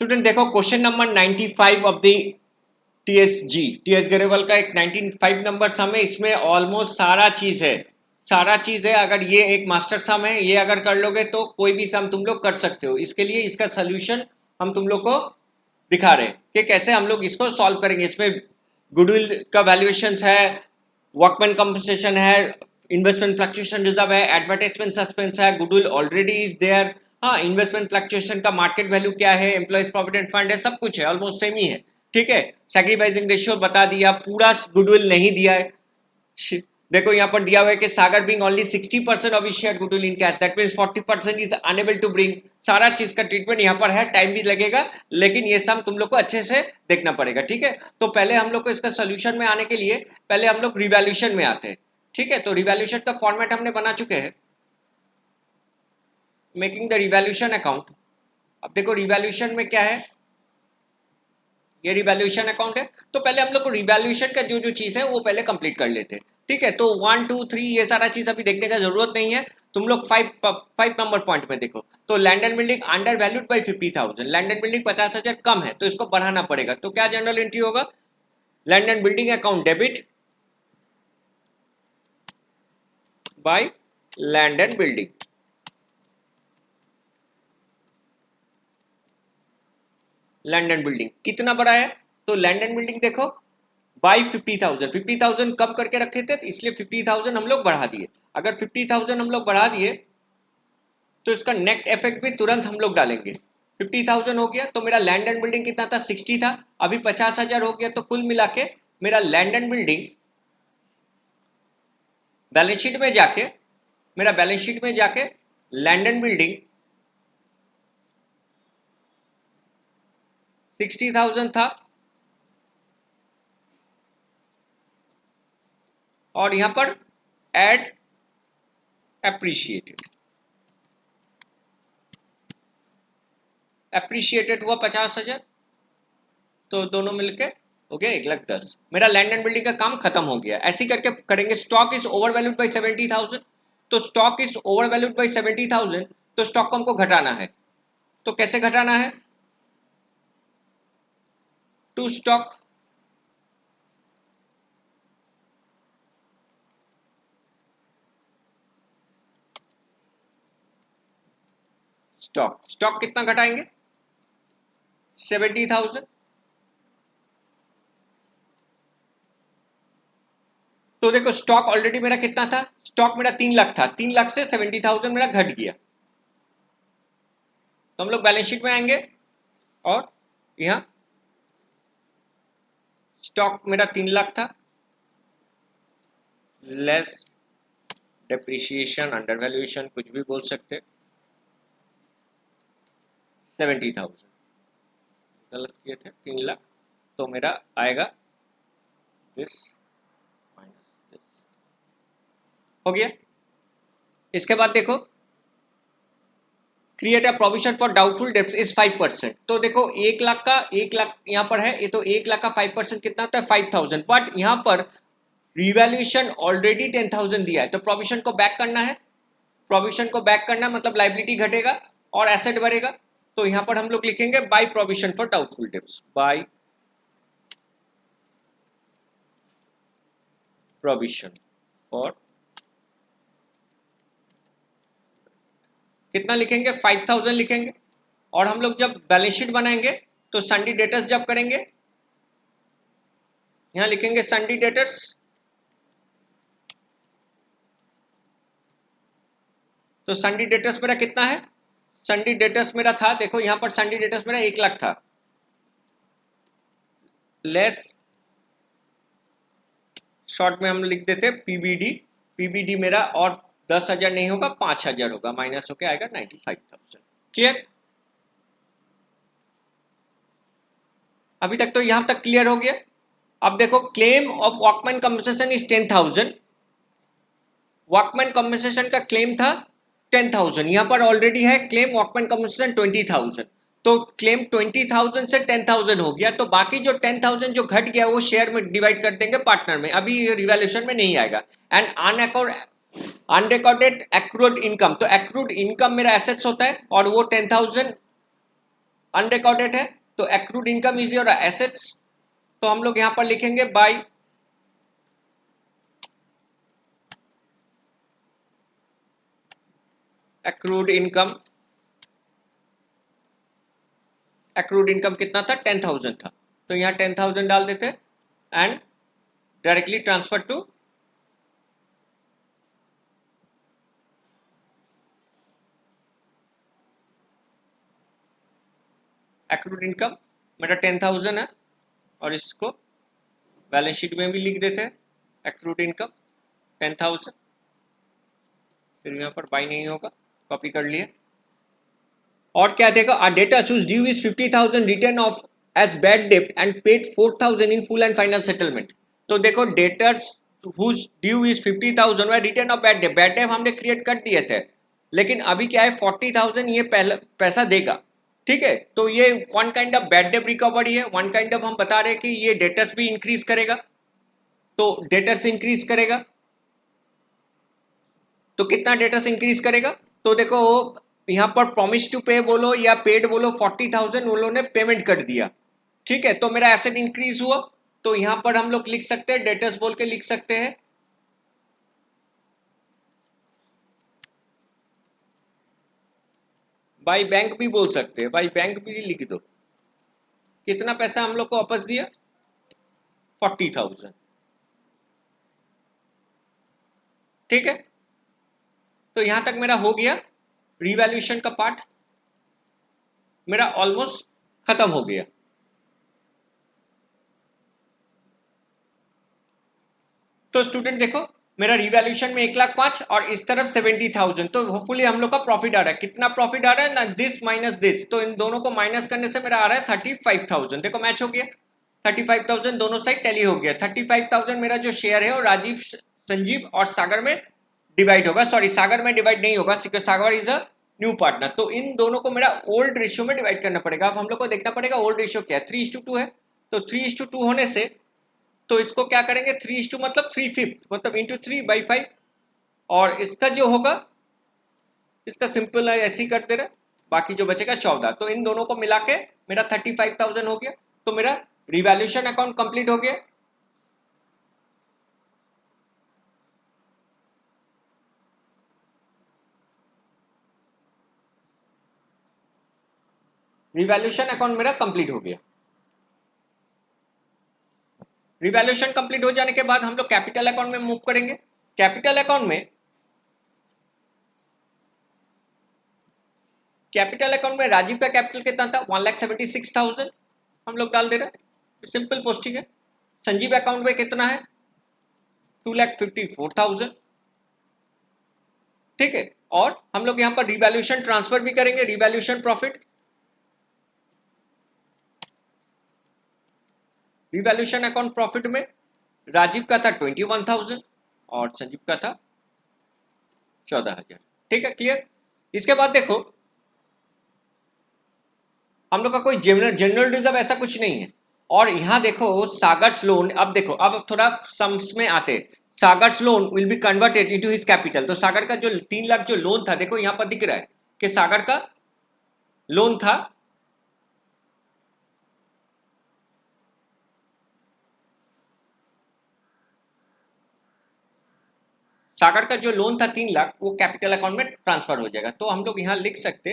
Student देखो question number 95 of the TS Grewal का एक 95 नंबर सम है। इसमें ऑलमोस्ट सारा चीज है। अगर ये एक मास्टर सम है, ये अगर कर लोगे तो कोई भी सम तुम लोग कर सकते हो। इसके लिए इसका सोल्यूशन हम तुम लोग को दिखा रहे हैं कि कैसे हम लोग इसको सॉल्व करेंगे। इसमें गुडविल का वैल्यूएशन है, वर्कमैन कंपनसेशन है, इन्वेस्टमेंट फ्लक्चुएशन रिजर्व है, एडवर्टाइजमेंट सस्पेंस है, गुडविल ऑलरेडी इज देयर। हाँ, इन्वेस्टमेंट फ्लक्चुएशन का मार्केट वैल्यू क्या है, एम्प्लॉइज प्रोविडेंट फंड है, सब कुछ है, ऑलमोस्ट सेम ही है। ठीक है, सैक्रिफाइसिंग रेशियो बता दिया, पूरा गुडविल नहीं दिया है। देखो यहाँ पर दिया हुआ है कि Sagar being only 60% of share goodwill in cash, that means 40% is unable to bring. सारा चीज का ट्रीटमेंट यहाँ पर है, टाइम भी लगेगा, लेकिन ये सम तुम लोग को अच्छे से देखना पड़ेगा। ठीक है, तो पहले हम लोग को इसका सोल्यूशन में आने के लिए पहले हम लोग रिवैल्यूएशन में आते हैं। ठीक है, तो रिवैल्यूएशन का फॉर्मेट हमने बना चुके हैं, मेकिंग द रिवैल्यूएशन अकाउंट। अब देखो रिवैल्यूएशन में क्या है, ये रिवैल्यूएशन अकाउंट है। तो पहले हम लोग को रिवैल्यूएशन का जो चीज है वो पहले कंप्लीट कर लेते हैं। ठीक है, तो 1 2 3 ये सारा चीज अभी देखने का जरूरत नहीं है। तुम लोग 5 नंबर पॉइंट में देखो, तो land and building under valued by 50,000, land and building 50,000 कम है तो इसको बढ़ाना पड़ेगा। तो क्या जनरल एंट्री होगा, land and building account debit by land and building. Land and building कितना बड़ा है, तो लैंड एंड बिल्डिंग देखो बाई 50,000 कम करके रखे थे, इसलिए 50,000 हम लोग बढ़ा दिए। अगर 50,000 हम लोग बढ़ा दिए तो इसका नेट इफेक्ट भी तुरंत हम लोग डालेंगे। 50,000 हो गया तो मेरा लैंड एंड बिल्डिंग कितना था, 60 था, अभी 50,000 हो गया। तो कुल मिला के मेरा land and building balance sheet में जाके, मेरा बैलेंस शीट में जाके लैंड एंड बिल्डिंग 60,000 था, और यहां पर एड एप्रिशिएटेड हुआ 50,000, तो दोनों मिलके हो गया 1,10,000। मेरा लैंड एंड बिल्डिंग का काम खत्म हो गया। ऐसे करके करेंगे। Stock is over valued by 70,000, तो stock is over valued by 70,000, तो स्टॉक को हमको घटाना है। तो कैसे घटाना है, टू स्टॉक स्टॉक कितना घटाएंगे, 70,000। तो देखो स्टॉक ऑलरेडी मेरा कितना था, स्टॉक मेरा 3 लाख था, 3 लाख से 70,000 मेरा घट गया। तो हम लोग बैलेंस शीट में आएंगे और यहां स्टॉक मेरा 3 लाख था, लेस डेप्रिसिएशन, अंडर वैल्यूएशन, कुछ भी बोल सकते, 70,000 गलत किए थे, 3 लाख, तो मेरा आएगा दिस माइनस दिस, हो गया। इसके बाद देखो create a provision for doubtful debts is 5%। तो देखो 1 लाख का, 1 लाख यहाँ पर है, ये तो 1 लाख का 5% कितना होता है, 5,000। बट यहाँ पर रिवैल्यूएशन ऑलरेडी 10,000 दिया है, तो प्रोविजन को बैक करना है। प्रोविजन को बैक करना मतलब लाइबिलिटी घटेगा और एसेट बढ़ेगा। तो यहां पर हम लोग लिखेंगे by provision for doubtful debts, by provision for, कितना लिखेंगे, 5,000 लिखेंगे। और हम लोग जब बैलेंस शीट बनाएंगे तो सन्डी डेटर्स जब करेंगे, यहां लिखेंगे सन्डी डेटर्स, तो सन्डी डेटर्स मेरा कितना है, सन्डी डेटर्स मेरा था, देखो यहां पर सन्डी डेटर्स मेरा 1 लाख था, लेस, शॉर्ट में हम लिख देते पीबीडी, पीबीडी मेरा और 10,000 नहीं होगा, 5,000 होगा, माइनस होके आएगा 95,000। क्लियर, अभी तक तो यहां तक क्लियर हो गया। अब देखो claim of Walkman compensation is 10,000, Walkman compensation का क्लेम था 10,000, यहां पर ऑलरेडी है क्लेम वॉकमैन कंपनसेशन 20,000, तो क्लेम 20,000 से 10,000 हो गया। तो बाकी जो 10,000 जो घट गया वो शेयर में डिवाइड कर देंगे पार्टनर में, अभी रिवैल्यूएशन में नहीं आएगा। एंड अनरिकॉर्डेड एक्रूड इनकम, तो एक्रूड इनकम मेरा एसेट्स होता है और वो 10,000 अनरिकॉर्डेड है, तो accrued income is your assets, तो हम लोग यहां पर लिखेंगे by accrued income. Accrued income कितना था, 10,000 था, तो यहाँ 10,000 डाल देते and directly transfer to accrued income. मेरा 10,000 है और इसको बैलेंस शीट में भी लिख देते हैं एक्रूड इनकम 10,000, फिर यहाँ पर बाई नहीं होगा, कॉपी कर लिए। और क्या देगा, a debtor whose due is 50,000 return off as bad डेप्ट and paid 4,000 in full and final settlement. तो देखो डेटर्स whose due is 50,000 व रिटर्न ऑफ बैड डेप हमने क्रिएट कर दिए थे, लेकिन अभी क्या है 40,000 ये पहला पैसा देगा, ठीक है। तो ये one kind of bad Depp recovery है, वन काइंड ऑफ हम बता रहे हैं कि ये डेटर्स भी इंक्रीज करेगा, तो डेटर्स इंक्रीज करेगा, तो कितना डेटर्स इंक्रीज करेगा, तो देखो यहां पर प्रॉमिस टू पे बोलो या पेड बोलो 40,000 उन्होंने पेमेंट कर दिया, ठीक है, तो मेरा एसेट इंक्रीज हुआ, तो यहां पर हम लोग लिख सकते हैं डेटर्स बोल के लिख सकते हैं बाई बैंक भी बोल सकते हैं, बाई बैंक भी लिख दो। कितना पैसा हम लोग को वापस दिया, 40,000, ठीक है। तो यहां तक मेरा हो गया, रिवैल्यूएशन का पार्ट मेरा ऑलमोस्ट खत्म हो गया। तो स्टूडेंट देखो मेरा रिवैल्यूएशन में 1,05,000 और इस तरफ 70,000, तो होपफुली हम लोग का प्रॉफिट आ रहा है। कितना प्रॉफिट आ रहा है ना, दिस माइनस दिस, तो इन दोनों को माइनस करने से मेरा आ रहा है 35,000। देखो मैच हो गया, 35,000 दोनों साइड टैली हो गया। 35,000 मेरा जो शेयर है वो राजीव, संजीव और सागर में डिवाइड होगा, सॉरी सागर में डिवाइड नहीं होगा क्योंकि सागर इज अ न्यू पार्टनर, तो इन दोनों को मेरा ओल्ड रेशियो में डिवाइड करना पड़ेगा। अब हम लोग को देखना पड़ेगा ओल्ड रेशियो क्या है, 3:2 है, तो 3:2 होने से तो इसको क्या करेंगे 3:2 मतलब 3/5 मतलब इंटू 3/5, और इसका जो होगा इसका सिंपल है ऐसे ही करते रहे, बाकी जो बचेगा 14, तो इन दोनों को मिला के मेरा 35,000 हो गया, तो मेरा रिवैल्यूएशन अकाउंट कंप्लीट हो गया। रिवैल्यूएशन अकाउंट मेरा कंप्लीट हो गया। रिवैल्यूएशन कंप्लीट हो जाने के बाद हम लोग कैपिटल अकाउंट में मूव करेंगे। कैपिटल अकाउंट में राजीव का कैपिटल कितना था, 1,76,000 हम लोग डाल दे रहे हैं, सिंपल पोस्टिंग है। संजीव अकाउंट में कितना है, 2,54,000, ठीक है। और हम लोग यहां पर रिवैल्यूएशन ट्रांसफर भी करेंगे, revaluation profit, revaluation account profit में राजीव का था 21,000 और संजीव का था 14,000, ठीक है, क्लियर। इसके बाद देखो हम लोग का कोई जनरल रिजर्व ऐसा कुछ नहीं है, और यहां देखो सागर्स लोन, अब देखो अब थोड़ा सम्स में आते, Sagar's loan will be converted into his capital. तो सागर का जो 3 लाख जो लोन था, देखो यहां पर दिख रहा है कि सागर का लोन था सागर का जो लोन था 3 लाख, वो कैपिटल अकाउंट में ट्रांसफर हो जाएगा। तो हम लोग यहां लिख सकते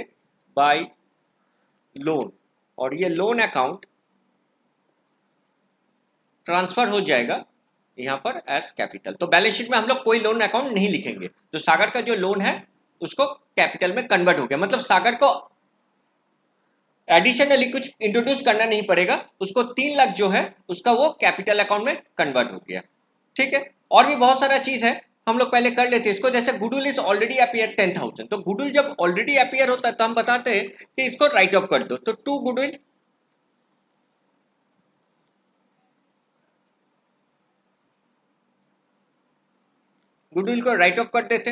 बाय लोन, और ये लोन अकाउंट ट्रांसफर हो जाएगा यहां पर एज कैपिटल। तो बैलेंस शीट में हम लोग कोई लोन अकाउंट नहीं लिखेंगे, तो सागर का जो लोन है उसको कैपिटल में कन्वर्ट हो गया, मतलब सागर को एडिशनली कुछ इंट्रोड्यूस करना नहीं पड़ेगा, उसको 3 लाख जो है उसका वो कैपिटल अकाउंट में कन्वर्ट हो गया, ठीक है। और भी बहुत सारा चीज है, हम लोग पहले कर लेते हैं इसको। जैसे गुडविल इज ऑलरेडी अपियर 10,000, तो गुडविल जब ऑलरेडी अपियर होता है तो हम बताते हैं कि इसको राइट ऑफ कर दो, तो टू गुडविल, गुडविल को राइट ऑफ कर देते।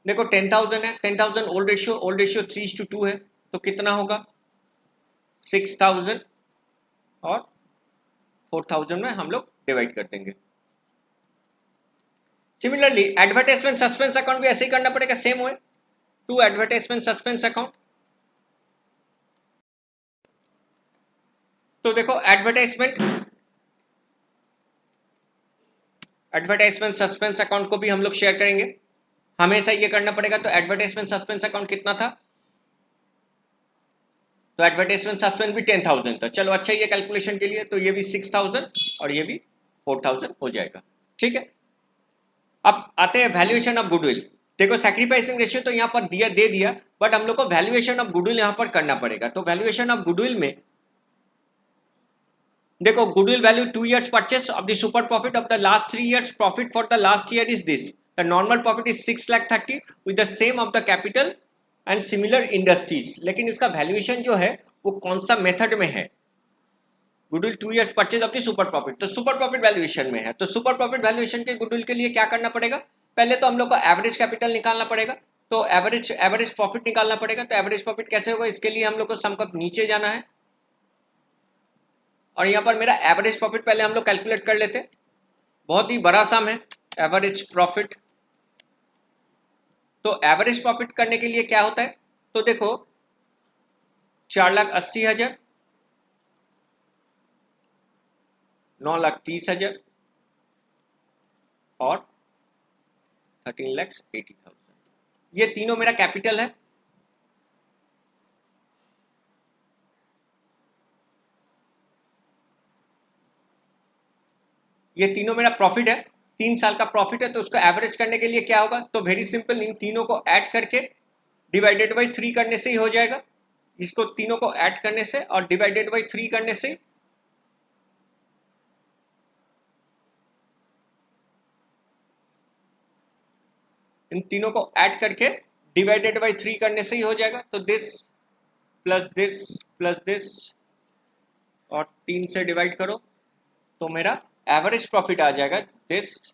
देखो 10,000 है, 10,000 ओल्ड रेशियो 3:2 है, तो कितना होगा 6,000 और 4,000 में हम लोग डिवाइड कर देंगे। सिमिलरली एडवर्टाइजमेंट सस्पेंस अकाउंट भी ऐसे ही करना पड़ेगा, सेम हुए टू एडवर्टाइजमेंट सस्पेंस अकाउंट, तो देखो एडवर्टाइजमेंट सस्पेंस अकाउंट को भी हम लोग शेयर करेंगे, हमेशा ये करना पड़ेगा। तो एडवर्टाइजमेंट सस्पेंस अकाउंट कितना था, तो एडवर्टाइजमेंट सस्पेंस भी 10,000 था। चलो अच्छा, ये कैलकुलेशन के लिए तो ये भी 6,000 और ये भी 4,000 हो जाएगा, ठीक है। अब आते हैं वैल्यूएशन ऑफ गुडविल। देखो सैक्रिफाइसिंग रेशियो तो यहाँ पर दे दिया, बट हम लोग को वैल्यूएशन ऑफ गुडविल यहाँ पर करना पड़ेगा। तो वैल्यूएशन ऑफ गुडविल में देखो, goodwill value 2 years purchase of the super profit of the last 3 years profit for the last year is this, the normal profit is 6,30,000 with the same of the capital and similar industries. लेकिन इसका valuation जो है वो कौन सा method में है, goodwill 2 years purchase of the super profit, तो सुपर प्रॉफिट वैल्यूएशन में है। तो सुपर प्रॉफिट वैल्यूएशन के गुडविल के लिए क्या करना पड़ेगा, पहले तो हम लोग को एवरेज कैपिटल निकालना पड़ेगा, तो एवरेज प्रॉफिट निकालना पड़ेगा। तो एवरेज प्रॉफिट कैसे होगा, इसके लिए हम लोग को सम का नीचे जाना है और यहाँ पर मेरा एवरेज प्रॉफिट पहले हम लोग कैलकुलेट कर लेते हैं। बहुत ही बड़ा सम है एवरेज प्रॉफिट। तो एवरेज प्रॉफिट करने के लिए क्या होता है, तो देखो 4,80,000, 9,30,000 और 13,80,000, ये तीनों मेरा कैपिटल है। ये तीनों मेरा प्रॉफिट है, 3 साल का प्रॉफिट है। तो उसको एवरेज करने के लिए क्या होगा, तो वेरी सिंपल, इन तीनों को ऐड करके डिवाइडेड बाई 3 करने से ही हो जाएगा। इसको तीनों को ऐड करने से और डिवाइडेड बाई 3 करने से इन तीनों को ऐड करके डिवाइडेड बाई 3 करने से ही हो जाएगा। तो दिस प्लस दिस और 3 से डिवाइड करो तो मेरा एवरेज प्रॉफिट आ जाएगा दिस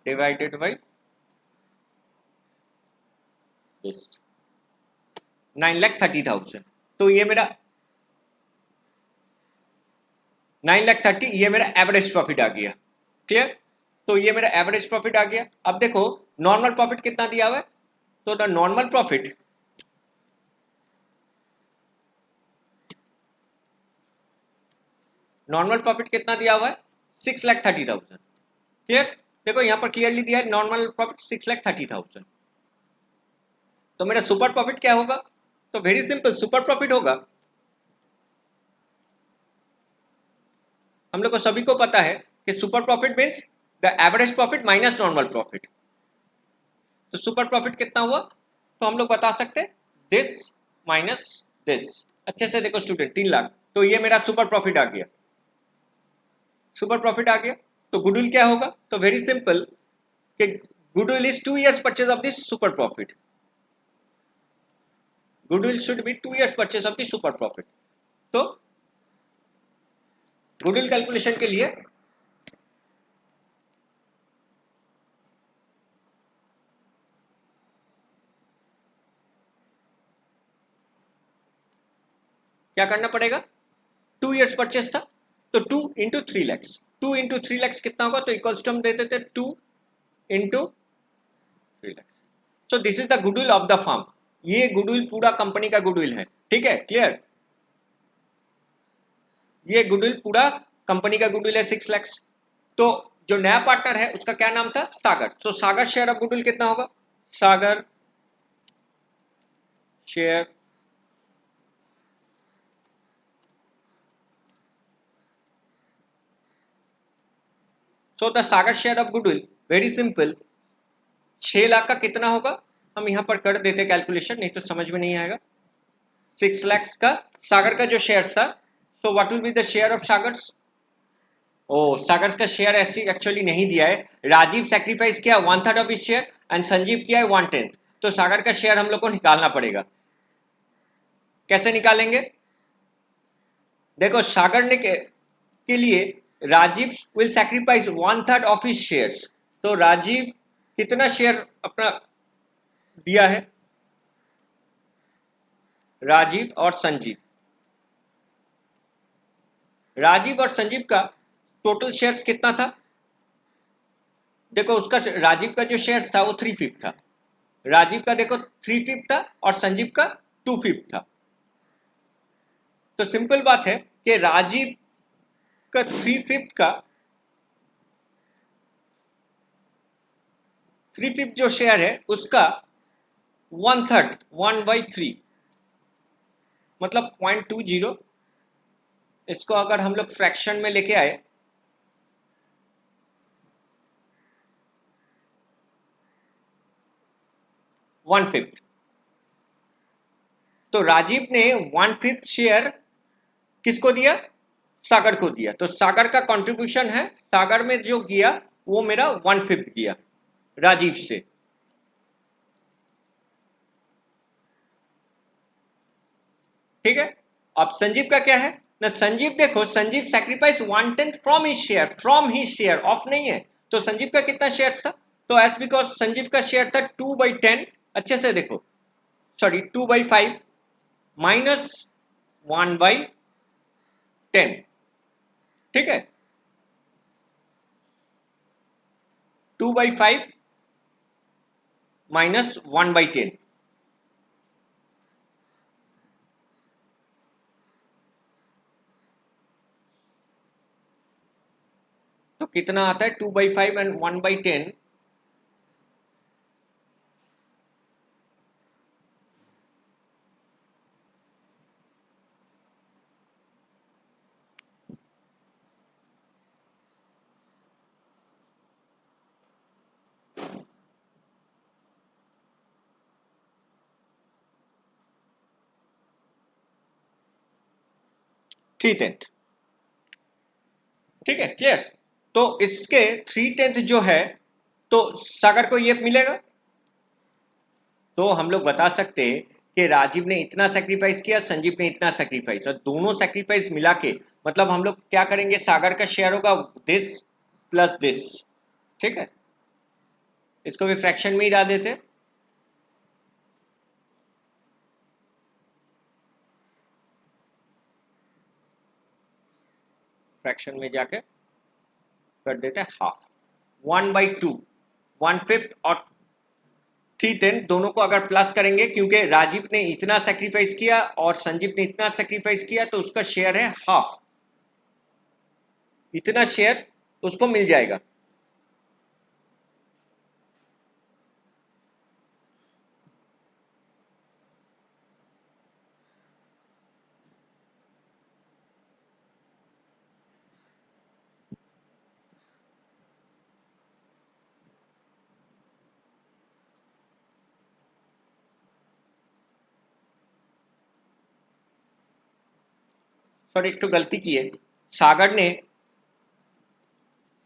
डिवाइडेड बाई दिस, 9,30,000। तो ये मेरा 9,30,000 ये मेरा एवरेज प्रॉफिट आ गया, क्लियर। तो ये मेरा एवरेज प्रॉफिट आ गया। अब देखो नॉर्मल प्रॉफिट कितना दिया हुआ है, तो द नॉर्मल प्रॉफिट कितना दिया हुआ है, 6,30,000, क्लियर। देखो यहाँ पर क्लियरली दिया है नॉर्मल प्रॉफिट 6,30,000। तो मेरा सुपर प्रॉफिट क्या होगा, तो वेरी सिंपल, सुपर प्रॉफिट होगा, हम लोग को सभी को पता है कि super profit means the average profit minus normal profit. तो सुपर प्रॉफिट कितना हुआ, तो हम लोग बता सकते हैं दिस माइनस दिस। अच्छे से देखो स्टूडेंट, 3 लाख, तो ये मेरा सुपर प्रॉफिट आ गया, सुपर प्रॉफिट आ गया। तो गुडविल क्या होगा, तो वेरी सिंपल कि goodwill is 2 years purchase of this super profit, goodwill should be 2 years purchase of this super profit. तो गुडविल कैलकुलेशन के लिए क्या करना पड़ेगा, 2 years परचेज था तो 2 इंटू 3 लैक्स, 2 इंटू 3 लैक्स कितना होगा, तो इक्वल्स टू हम दे देते 2 into 3 lakhs. So this is the goodwill of the firm, ये गुडविल पूरा कंपनी का गुडविल है, ठीक है, क्लियर। ये गुडविल पूरा कंपनी का गुडविल है 6 लैक्स। तो जो नया पार्टनर है उसका क्या नाम था, सागर। तो सागर शेयर ऑफ गुडविल कितना होगा, Sagar share so the Sagar share of goodwill very simple, 6 lakh का कितना होगा, हम यहां पर कर देते कैलकुलेशन, नहीं तो समझ में नहीं आएगा। 6 lakhs का सागर का जो शेयर था, so what will be the share of Sagar's. ओ सागर्स का शेयर ऐसी एक्चुअली नहीं दिया है, राजीव सैक्रिफाइस किया 1/3 ऑफ इस शेयर एंड संजीव किया है 1/10। तो सागर का शेयर हम लोग को निकालना पड़ेगा, कैसे निकालेंगे, देखो सागर ने के लिए Rajiv will sacrifice 1/3 of his shares. तो राजीव कितना शेयर अपना दिया है, राजीव और संजीव, राजीव और संजीव का टोटल शेयर्स कितना था, देखो उसका राजीव का जो शेयर्स था वो 3/5 था, राजीव का देखो 3/5 था और संजीव का 2/5 था। तो सिंपल बात है कि राजीव उसका 3/5 जो शेयर है उसका 1/3 1/3 मतलब 0.20। इसको अगर हम लोग फ्रैक्शन में लेके आए 1/5, तो राजीव ने 1/5 शेयर किसको दिया? सागर को दिया। तो सागर का कंट्रीब्यूशन है, सागर में जो किया वो मेरा 1/5 किया राजीव से। ठीक है। अब संजीव का क्या है ना? संजीव देखो, Sanjeev sacrifice 1/10 from his share of नहीं है। तो संजीव का कितना शेयर था? तो एज बिकॉज संजीव का शेयर था 2/10, अच्छे से देखो, सॉरी 2/5 माइनस 1/10। ठीक है, 2/5 माइनस 1/10, तो कितना आता है? 2/5 एंड 1/10, थ्री टेंथ। ठीक है, क्लियर? तो इसके 3/10 जो है तो सागर को ये मिलेगा। तो हम लोग बता सकते हैं कि राजीव ने इतना सेक्रीफाइस किया, संजीव ने इतना सेक्रीफाइस, और दोनों सेक्रीफाइस मिला के मतलब हम लोग क्या करेंगे? सागर का शेयर होगा दिस प्लस दिस। ठीक है, इसको भी फ्रैक्शन में ही डाल देते। फ्रैक्शन में जाके कर देते हैं हाफ। 1/2 1/5 और 3/10 दोनों को अगर प्लस करेंगे, क्योंकि राजीव ने इतना सेक्रीफाइस किया और संजीव ने इतना सेक्रीफाइस किया, तो उसका शेयर है हाफ, इतना शेयर उसको मिल जाएगा। सॉरी, एक तो गलती की है, सागर ने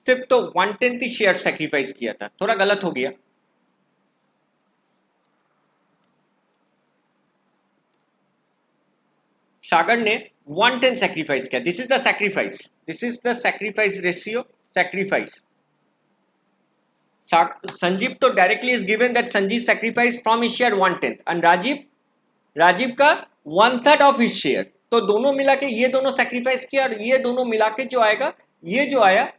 सिर्फ तो 1/10 ही शेयर सेक्रीफाइस किया था, थोड़ा गलत हो गया। सागर ने 1/10 सेक्रीफाइस किया। This is the sacrifice, this is the sacrifice ratio, sacrifice. Sanjeev तो directly is given that Sanjeev sacrifice from his share 1/10 and Rajeev का 1/3 ऑफ हिज शेयर। तो दोनों मिला के ये दोनों सेक्रीफाइस किया, और ये दोनों मिला के जो आएगा, ये जो आया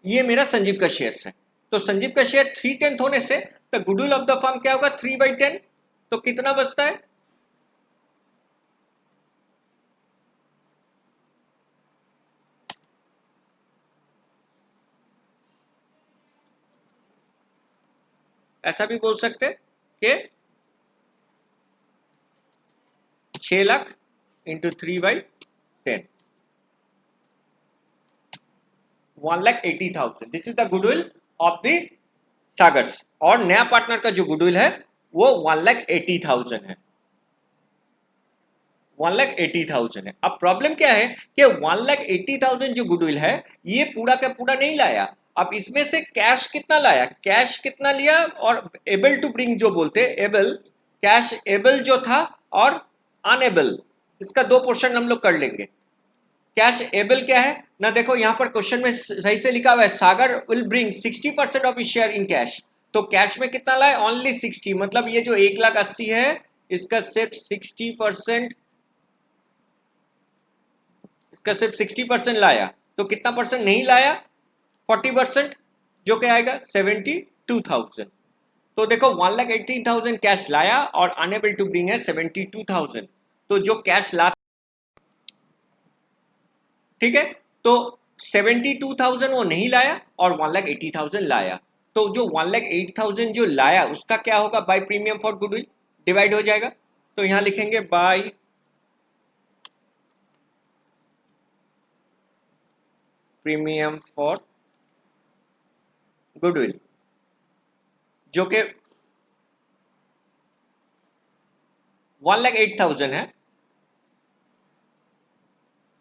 ये मेरा संजीव का शेयर है। तो संजीव का शेयर 3/10 होने से the goodwill of the firm क्या होगा? 3/10। तो कितना बचता है? ऐसा भी बोल सकते कि 6 lakh into 3/10, 1,80,000। This is the goodwill of the Sagar's. और नया पार्टनर का जो गुडविल है वो 1,80,000 है, 1,80,000 है। अब प्रॉब्लम क्या है कि 1,80,000 जो गुडविल है ये पूरा का पूरा नहीं लाया। अब इसमें से कैश कितना लाया? कैश कितना लिया? और एबल टू ब्रिंग जो बोलते हैं, एबल, कैश एबल जो था और अनएबल, इसका दो पोर्शन हम लोग कर लेंगे। कैश एबल क्या है ना? देखो यहां पर क्वेश्चन में सही से लिखा हुआ है, Sagar will bring 60% of his share in cash. तो कैश में कितना लाए? ओनली 60, मतलब ये जो 1,80,000 है इसका सिर्फ 60%, इसका सिर्फ 60% लाया। तो कितना परसेंट नहीं लाया? 40%, जो क्या आएगा? 72,000। तो देखो 1,80,000 कैश लाया और अनएबल टू ब्रिंग है 72,000। तो जो कैश ला ठीक है, तो 72,000 वो नहीं लाया और 1,80,000 लाया, तो जो 1,08,000 जो लाया उसका क्या होगा, by premium for goodwill divide हो जाएगा। तो यहां लिखेंगे बाय प्रीमियम फॉर गुडविल, जो कि 1,08,000 है,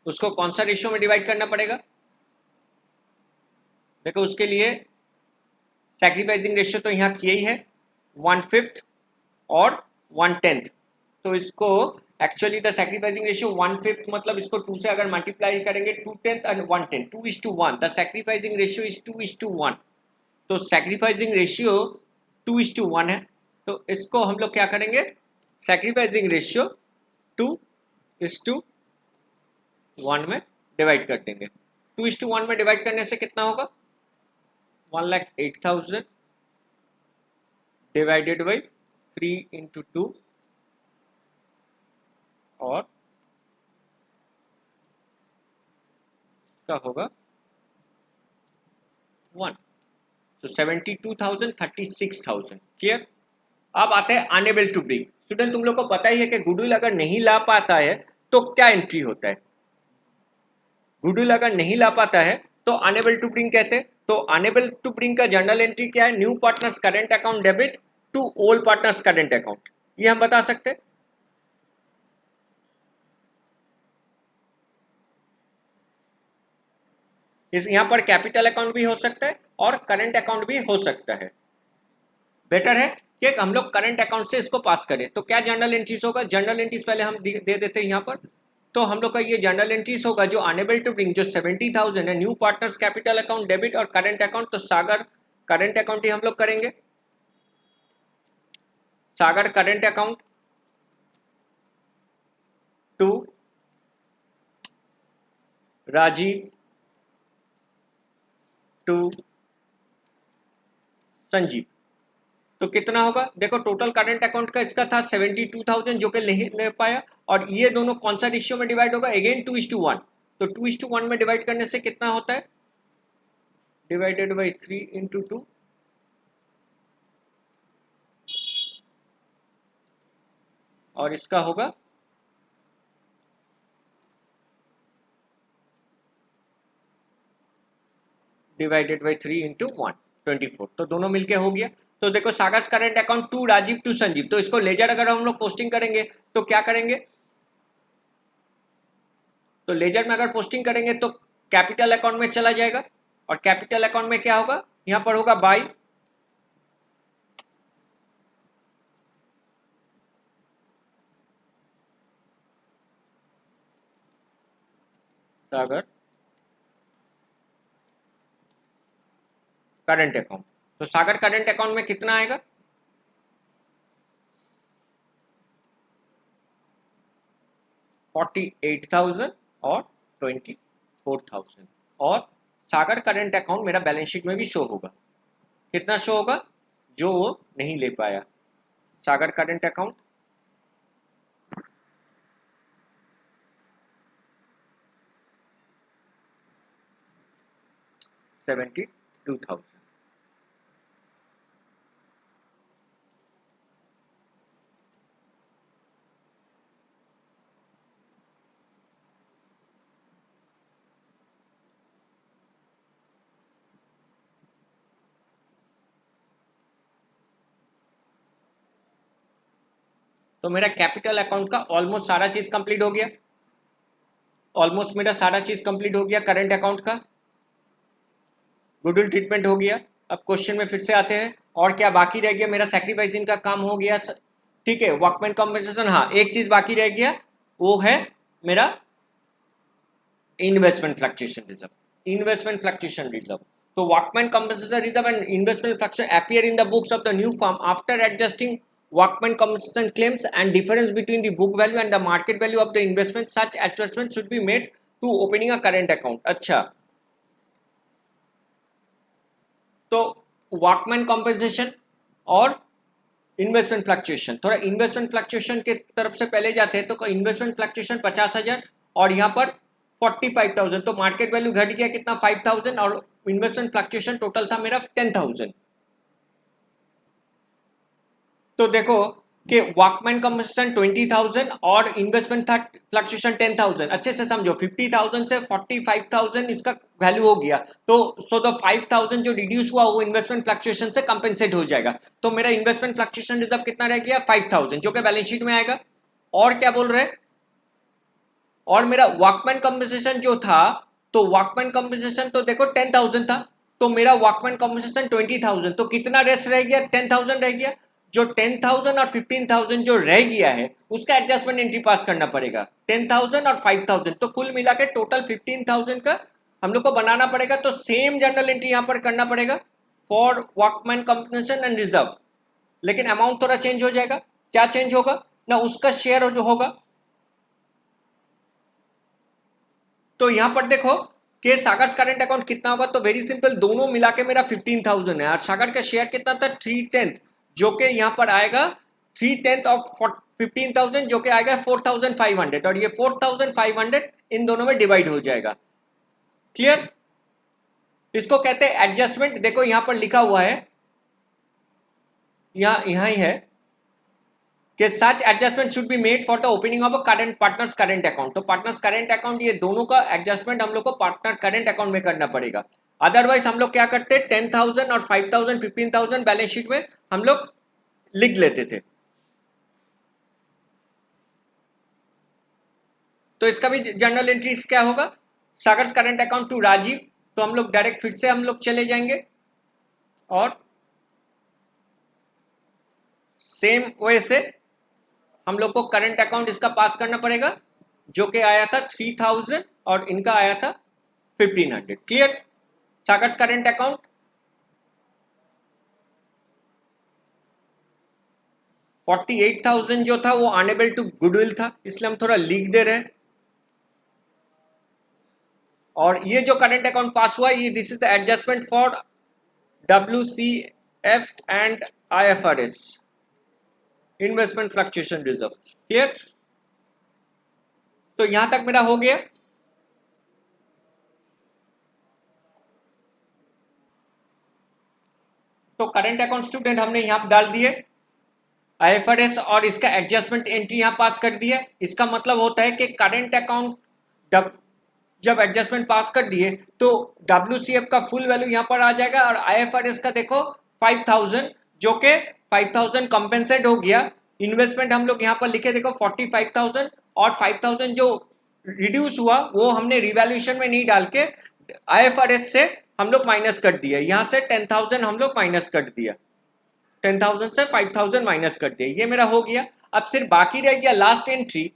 उसको कौन सा रेशियो में डिवाइड करना पड़ेगा, देखो उसके लिए सैक्रिफाइसिंग रेशियो तो यहाँ किया ही है 1/5 और 1/10, तो इसको एक्चुअली द सैक्रिफाइसिंग रेशियो 1/5 मतलब इसको 2 से अगर मल्टीप्लाई करेंगे 2/10 और 1/10 2:1, द सैक्रिफाइसिंग रेशियो इज 2:1, तो सैक्रिफाइसिंग रेशियो 2:1 है, तो इसको हम लोग क्या करेंगे, सैक्रिफाइसिंग रेशियो 2:1 में डिवाइड कर देंगे। 2:1 में डिवाइड करने से कितना होगा, 1,08,000 डिवाइडेड बाई 3 into 2 और इसका होगा 1, तो 72,000 36,000। क्लियर। अब आते हैं अनेबल टू ब्रिंग। स्टूडेंट तुम लोग को पता ही है कि गुडविल अगर नहीं ला पाता है तो क्या एंट्री होता है, गुडविल अगर नहीं ला पाता है तो अनेबल टू ब्रिंग कहते हैं। तो अनेबल टू ब्रिंग का जर्नल एंट्री क्या है, new partners current account debit to old partners current account, ये हम बता सकते हैं। इस यहां पर कैपिटल अकाउंट भी हो सकता है और करंट अकाउंट भी हो सकता है। बेटर है कि हम लोग करंट अकाउंट से इसको पास करें। तो क्या जर्नल एंट्रीज होगा, जर्नल एंट्रीज पहले हम दे देते हैं यहाँ पर। तो हम लोग का ये जर्नल एंट्रीज होगा जो अनेबल टू ब्रिंग, जो 70,000 है, new partners capital account debit और करंट अकाउंट, तो सागर करंट अकाउंट ही हम लोग करेंगे। Sagar current account to Rajeev to Sanjeev, तो कितना होगा, देखो टोटल करंट अकाउंट का इसका था 72,000 जो कि नहीं ले पाया, और ये दोनों कौन सा रेशियो में डिवाइड होगा, अगेन 2:1, तो 2:1 में डिवाइड करने से कितना होता है, डिवाइडेड बाई 3 into 2, और इसका होगा डिवाइडेड बाई 3 into 1 24, तो दोनों मिलके हो गया। तो देखो Sagar's current account to Rajeev to Sanjeev, तो इसको लेजर अगर हम लोग पोस्टिंग करेंगे तो क्या करेंगे, तो लेजर में अगर पोस्टिंग करेंगे तो कैपिटल अकाउंट में चला जाएगा, और कैपिटल अकाउंट में क्या होगा, यहां पर होगा बाई सागर करंट अकाउंट, तो सागर करंट अकाउंट में कितना आएगा, 48,000 और 24,000, और सागर करंट अकाउंट मेरा बैलेंस शीट में भी शो होगा, कितना शो होगा, जो वो नहीं ले पाया, सागर करंट अकाउंट 72,000। तो मेरा कैपिटल अकाउंट का ऑलमोस्ट सारा चीज कंप्लीट हो गया, ऑलमोस्ट मेरा सारा चीज कंप्लीट हो गया करंट अकाउंट का, गुडविल ट्रीटमेंट हो गया। अब क्वेश्चन में फिर से आते हैं, और क्या बाकी रह गया, मेरा सैक्रिफाइसिंग का काम हो गया, ठीक है, वर्कमैन कॉम्पेंसेशन, हाँ एक चीज बाकी रह गया, वो है मेरा investment fluctuation reserve, investment fluctuation reserve. तो workman compensation reserve and investment fluctuation appear in the books of the new firm after adjusting workman compensation claims and difference between the book value and the market value of the investment. Such adjustment should be made to opening a current account. अच्छा, तो workman compensation और investment fluctuation, थोड़ा investment fluctuation के तरफ से पहले जाते हैं। तो इन्वेस्टमेंट फ्लक्चुएशन 50,000 और यहाँ पर 45,000, तो मार्केट वैल्यू घट गया कितना 5,000 और इन्वेस्टमेंट फ्लक्चुएशन टोटल था मेरा 10,000। तो देखो कि वॉकमैन कंपनसेशन 20,000 और इन्वेस्टमेंट था फ्लक्चुएशन 10,000। अच्छे से समझो 50,000 से 45,000 इसका वैल्यू हो गया, तो सो द 5,000 जो रिड्यूस हुआ वो इन्वेस्टमेंट फ्लक्चुएशन से कंपेंसेट हो जाएगा। तो मेरा इन्वेस्टमेंट फ्लक्चुएशन रिजर्व कितना रह गया 5,000 जो कि बैलेंस शीट में आएगा। और क्या बोल रहे, और मेरा वॉकमैन कंपनसेशन जो था, तो वॉकमैन कंपनसेशन तो देखो 10,000 था, तो मेरा वॉकमैन कंपनसेशन 20,000, तो कितना रेस्ट रह गया 10,000 रह गया। जो 10,000 और 15,000 जो रह गया है उसका एडजस्टमेंट एंट्री पास करना पड़ेगा, 10,000 और 5,000, तो कुल मिला के टोटल 15,000 का हम लोग को बनाना पड़ेगा। तो सेम जर्नल एंट्री यहां पर करना पड़ेगा for Walkman compensation and reserve, लेकिन अमाउंट थोड़ा चेंज हो जाएगा। क्या चेंज होगा ना, उसका शेयर जो होगा। तो यहां पर देखो कि सागर करंट अकाउंट कितना होगा, तो वेरी सिंपल, दोनों मिला के मेरा 15,000 है और सागर का शेयर कितना था 3/10, जो कि यहां पर आएगा 3/10 ऑफ 15,000 जो कि आएगा 4,500, और ये 4,500 इन दोनों में डिवाइड हो जाएगा। क्लियर, इसको कहते हैं एडजस्टमेंट। देखो यहां पर लिखा हुआ है, यहां ही है कि such adjustment should be made for the opening of a current partners current account. तो पार्टनर्स करंट अकाउंट, ये दोनों का एडजस्टमेंट हम लोग को पार्टनर करंट अकाउंट में करना पड़ेगा। अदरवाइज हम लोग क्या करते हैं 10,000 और 5,000 15,000 बैलेंस शीट में हम लोग लिख लेते थे। तो इसका भी जर्नल एंट्रीज क्या होगा, sagas current account to Rajiv, तो हम लोग डायरेक्ट फिर से हम लोग चले जाएंगे और सेम वे से हम लोग को करंट अकाउंट इसका पास करना पड़ेगा, जो कि आया था 3,000 और इनका आया था 1,500। क्लियर, सागर्स करंट अकाउंट 48,000 जो था वो अनेबल टू गुडविल था, इसलिए हम थोड़ा लिख दे रहे हैं। और ये जो करंट अकाउंट पास हुआ, ये this is the adjustment for WCF and IFRS, investment fluctuation reserve. Clear, तो यहां तक मेरा हो गया। तो करंट अकाउंट स्टूडेंट हमने यहां डाल दिए, IFRS और इसका एडजस्टमेंट एंट्री यहां पास कर दिया। इसका मतलब होता है कि करंट अकाउंट जब एडजस्टमेंट पास कर दिए तो WCF का फुल वैल्यू यहां पर आ जाएगा, और IFRS का देखो 5,000 जो कि 5,000 कंपेंसेट हो गया। इन्वेस्टमेंट हम लोग यहां पर लिखे देखो 45,000, और 5,000 जो रिड्यूस हुआ वो हमने रिवैल्यूएशन में नहीं डाल के IFRS से हम लोग माइनस कर दिया, यहां से 10,000 हम लोग माइनस कर दिया, 10,000 से 5,000 माइनस कर दिया, ये मेरा हो गया। अब सिर्फ बाकी रह गया लास्ट एंट्री,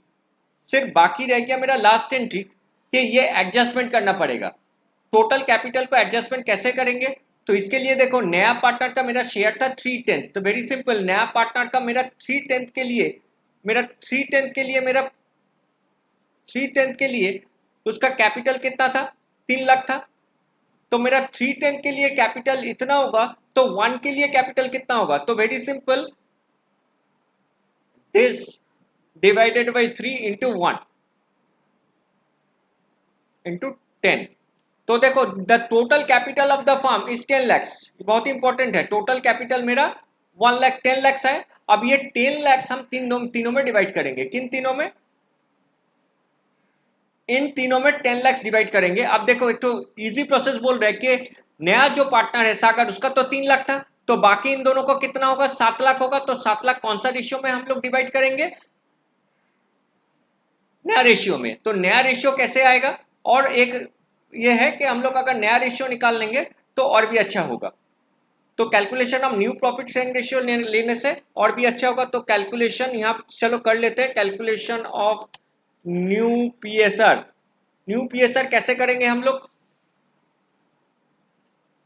सिर्फ बाकी रह गया मेरा लास्ट एंट्री कि ये एडजस्टमेंट करना पड़ेगा। टोटल कैपिटल को एडजस्टमेंट कैसे करेंगे, तो इसके लिए देखो नया पार्टनर का मेरा शेयर था 3/10, तो वेरी सिंपल, नया पार्टनर का मेरा 3/10 के लिए मेरा 3/10 के लिए मेरा 3/10 के लिए उसका कैपिटल कितना था 3 लाख था। तो मेरा 3/10 के लिए कैपिटल इतना होगा, तो 1 के लिए कैपिटल कितना होगा, तो very simple, this divided by 3 into 1 into 10। तो देखो the total capital of the firm is 10 lakhs, बहुत इंपॉर्टेंट है, टोटल कैपिटल मेरा 1 लाख 10 लैक्स है। अब ये 10 लैक्स हम तीनों में डिवाइड करेंगे, किन तीनों में, इन तीनों में 10 लैक्स डिवाइड करेंगे। अब देखो एक तो इजी प्रोसेस बोल रहे हैं कि नया जो पार्टनर है सागर, उसका तो 3 लाख था, तो बाकी इन दोनों को कितना होगा 7 लाख होगा, तो 7 लाख कौन सा रेशियो में हम लोग डिवाइड करेंगे, नया रेशियो में। तो नया रेशियो कैसे आएगा, और एक ये है कि हम लोग अगर नया रेशियो निकाल लेंगे तो और भी अच्छा होगा। तो calculation of new profit sharing ratio लेने से और भी अच्छा होगा। तो कैलकुलेशन यहां चलो कर लेते हैं, calculation of new PSR. New PSR कैसे करेंगे हम लोग,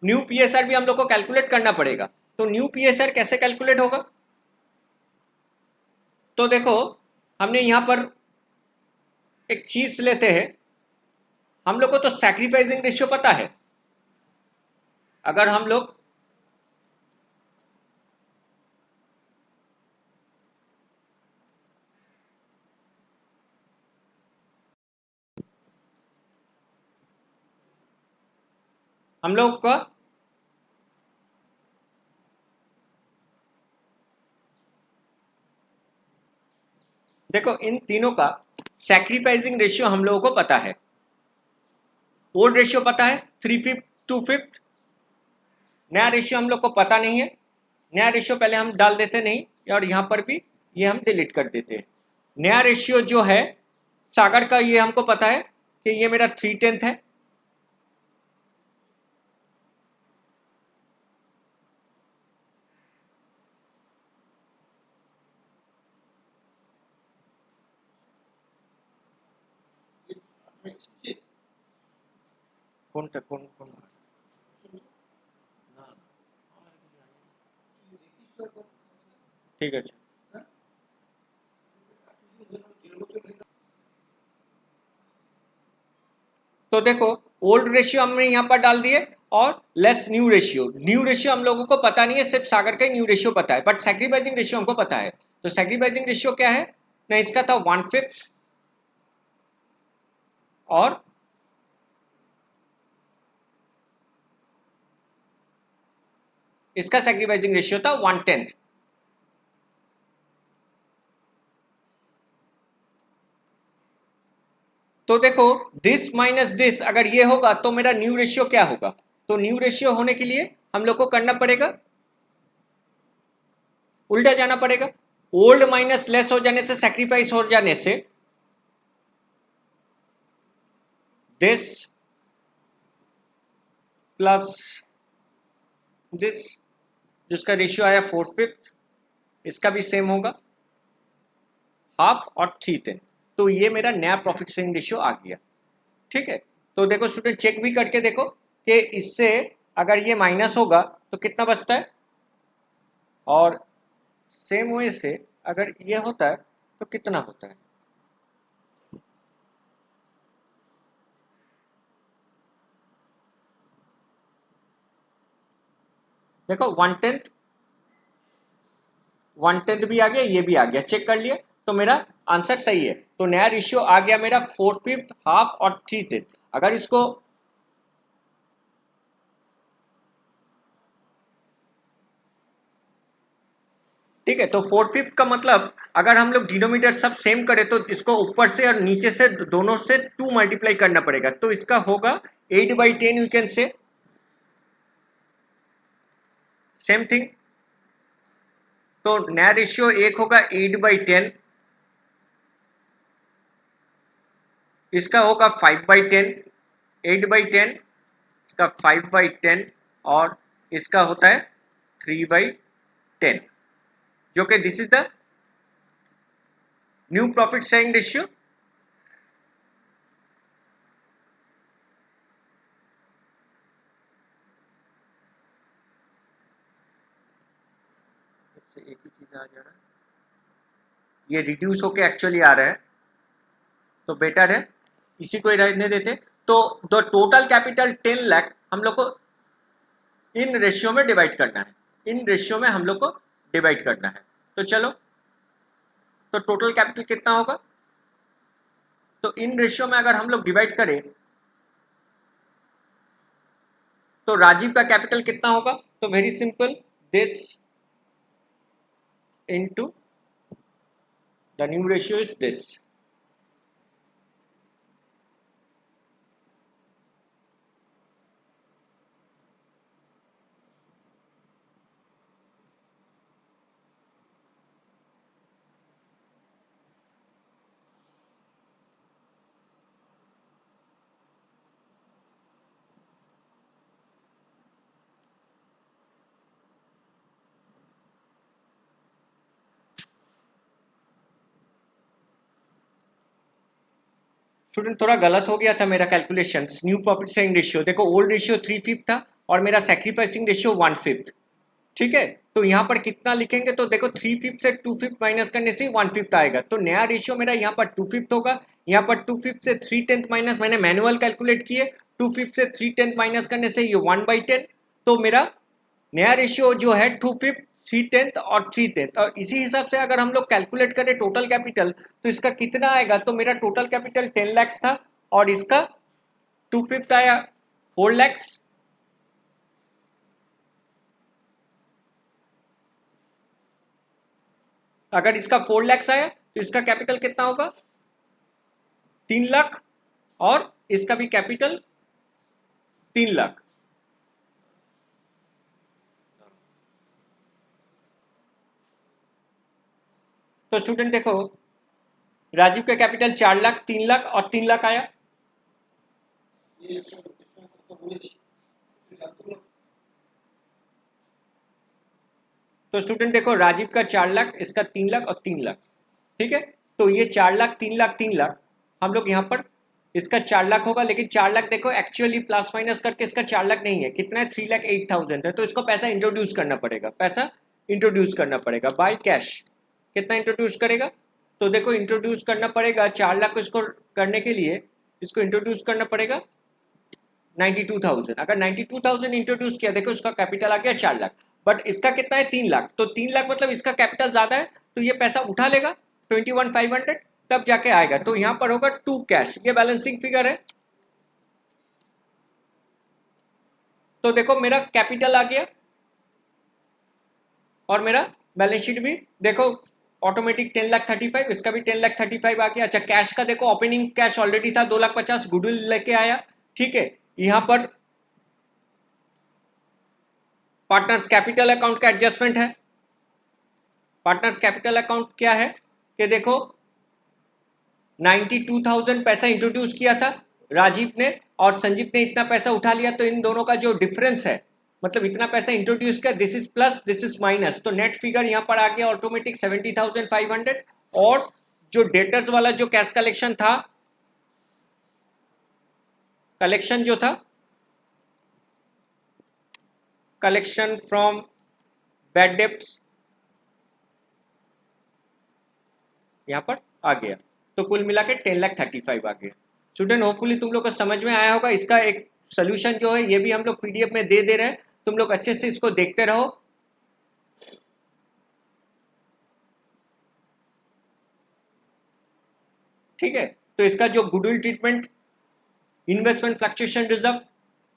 न्यू पीएसआर भी हम लोग को कैलकुलेट करना पड़ेगा। तो न्यू पीएसआर कैसे कैलकुलेट होगा, तो देखो हमने यहां पर एक चीज लेते हैं, हम लोग को तो सैक्रिफाइसिंग रेशियो पता है। अगर हम लोग हम लोग का देखो इन तीनों का सैक्रिफाइसिंग रेशियो हम लोगों को पता है। ओल्ड रेशियो पता है 3/5 2/5। नया रेशियो हम लोग को पता नहीं है। नया रेशियो पहले हम डाल देते नहीं, और यहाँ पर भी ये हम डिलीट कर देते हैं। नया रेशियो जो है सागर का, ये हमको पता है कि ये मेरा 3/10 है। कौन कौन कौन ठीक है। तो देखो ओल्ड रेशियो हमने यहाँ पर डाल दिए और less new ratio. New ratio हम लोगों को पता नहीं है, सिर्फ सागर का न्यू रेशियो पता है, बट सैक्रिफाइसिंग रेशियो हमको पता है। तो सैक्रिफाइसिंग रेशियो क्या है ना, इसका था 1/5 और इसका सैक्रिफाइसिंग रेशियो था 1/10। तो देखो दिस माइनस दिस अगर ये होगा तो मेरा न्यू रेशियो क्या होगा। तो न्यू रेशियो होने के लिए हम लोग को करना पड़ेगा, उल्टा जाना पड़ेगा। ओल्ड माइनस लेस हो जाने से, सैक्रिफाइस हो जाने से, दिस प्लस दिस, जिसका रेशियो आया 4/5, इसका भी सेम होगा 1/2 और 3/10। तो ये मेरा नया प्रॉफिट शेयरिंग रेशियो आ गया। ठीक है, तो देखो स्टूडेंट चेक भी करके देखो कि इससे अगर ये माइनस होगा तो कितना बचता है, और सेम वे से अगर ये होता है तो कितना होता है। देखो 1/10 भी आ गया, ये भी आ गया, चेक कर लिया, तो मेरा आंसर सही है। तो नया रेशियो आ गया मेरा 4/5, 1/2 और 3/10। अगर इसको ठीक है, तो 4/5 का मतलब अगर हम लोग डिनोमिनेटर सब सेम करें तो इसको ऊपर से और नीचे से दोनों से 2 मल्टीप्लाई करना पड़ेगा, तो इसका होगा 8/10। You can say same thing. तो नया रेशियो एक होगा 8/10, इसका होगा 5/10, 8/10, इसका 5/10, और इसका होता है 3/10, जो कि this is the new profit sharing ratio. एक ही चीज आ जा रहा है, ये रिड्यूस होके एक्चुअली आ रहा है, तो बेटर है इसी को ही रहने देते। तो द टोटल कैपिटल 10 लाख हम लोग को इन रेशियो में डिवाइड करना है, इन रेशियो में हम लोग को डिवाइड करना है। तो चलो, तो टोटल कैपिटल कितना होगा, तो इन रेशियो में अगर हम लोग डिवाइड करें तो राजीव का कैपिटल कितना होगा, तो very simple, this into the new ratio is this. Student थोड़ा गलत हो गया था मेरा calculation. New profit sharing ratio देखो, ओल्ड रेशियो 3/5 था और मेरा सैक्रिफाइसिंग रेशियो 1/5। ठीक है, तो यहाँ पर कितना लिखेंगे, तो देखो 3/5 से 2/5 माइनस करने से 1/5 आएगा, तो नया रेशियो मेरा यहाँ पर 2/5 होगा। यहाँ पर 2/5 से 3/10 माइनस, मैंने मैनुअल कैलकुलेट किए, 2/5 से 3/10 माइनस करने से ये 1/10। तो मेरा नया रेशियो जो है 2/5, 3/10 और 3/10, और इसी हिसाब से अगर हम लोग कैलकुलेट करें टोटल कैपिटल तो इसका कितना आएगा, तो मेरा टोटल कैपिटल 10 लाख था और इसका 2/5 आया 4 लाख। अगर इसका 4 लाख आया तो इसका कैपिटल कितना होगा 3 लाख, और इसका भी कैपिटल 3 लाख। तो स्टूडेंट देखो, राजीव का कैपिटल 4 लाख, 3 लाख और 3 लाख आया। तो स्टूडेंट देखो, राजीव का 4 लाख, इसका 3 लाख और 3 लाख, ठीक है। तो ये 4 लाख 3 लाख 3 लाख, हम लोग यहाँ पर इसका 4 लाख होगा, लेकिन 4 लाख देखो एक्चुअली प्लस माइनस करके इसका 4 लाख नहीं है, कितना है 3,08,000 है। तो इसको पैसा इंट्रोड्यूस करना पड़ेगा, पैसा इंट्रोड्यूस करना पड़ेगा बाय कैश। कितना इंट्रोड्यूस करेगा, तो देखो इंट्रोड्यूस करना पड़ेगा 4 लाख को, इसको करने के लिए इसको इंट्रोड्यूस करना पड़ेगा 92,000। अगर 92,000 इंट्रोड्यूस किया, देखो इसका कैपिटल आ गया 4 लाख, बट इसका कितना है 3 लाख। तो 3 लाख मतलब इसका कैपिटल ज्यादा है, तो ये पैसा उठा लेगा 21,500, तब जाके आएगा। तो यहां पर होगा 2 कैश, ये बैलेंसिंग फिगर है। तो देखो मेरा कैपिटल आ गया और मेरा बैलेंस शीट भी देखो ऑटोमेटिक 10,35,000, इसका भी 10,35,000 आ गया। अच्छा, कैश का देखो ओपनिंग कैश ऑलरेडी था 2,50,000, गुडविल लेके आया, ठीक है। यहां पर पार्टनर्स कैपिटल अकाउंट का एडजस्टमेंट है। पार्टनर्स कैपिटल अकाउंट क्या है कि देखो 92,000 पैसा इंट्रोड्यूस किया था राजीव ने, और संजीव ने इतना पैसा उठा लिया। तो इन दोनों का जो डिफरेंस है, मतलब इतना पैसा इंट्रोड्यूस किया, this is plus this is minus, तो नेट फिगर यहां पर आ गया ऑटोमेटिक 70,500। और जो डेटर्स वाला जो कैश कलेक्शन था, कलेक्शन जो था, कलेक्शन फ्रॉम बैड डेब्ट्स यहां पर आ गया। तो कुल मिला के 10,35,000 आ गया। स्टूडेंट होपफुली तुम लोग को समझ में आया होगा। इसका एक सोल्यूशन जो है ये भी हम लोग पीडीएफ में दे रहे हैं, तुम लोग अच्छे से इसको देखते रहो। ठीक है, तो इसका जो goodwill treatment, investment fluctuation reserve,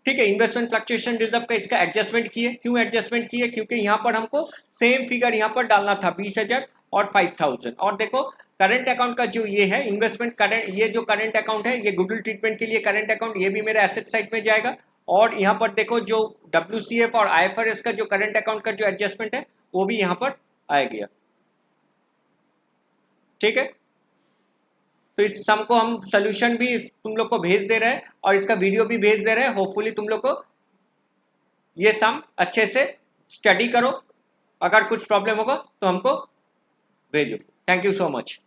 ठीक है, इन्वेस्टमेंट फ्लक्चुएशन रिजर्व का इसका एडजस्टमेंट किए। क्यों एडजस्टमेंट किए, क्योंकि यहां पर हमको सेम फिगर यहां पर डालना था 20,000 और 5,000। और देखो करंट अकाउंट का जो ये है इन्वेस्टमेंट करंट, ये जो करंट अकाउंट है ये गुडविल ट्रीटमेंट के लिए करंट अकाउंट, ये भी मेरा एसेट साइड में जाएगा। और यहाँ पर देखो जो WCF और IFRS का जो करंट अकाउंट का जो एडजस्टमेंट है वो भी यहाँ पर आ गया। ठीक है, तो इस सम को हम सोल्यूशन भी तुम लोग को भेज दे रहे हैं और इसका वीडियो भी भेज दे रहे हैं। होपफुली तुम लोग को ये सम अच्छे से स्टडी करो, अगर कुछ प्रॉब्लम होगा तो हमको भेजो। Thank you so much.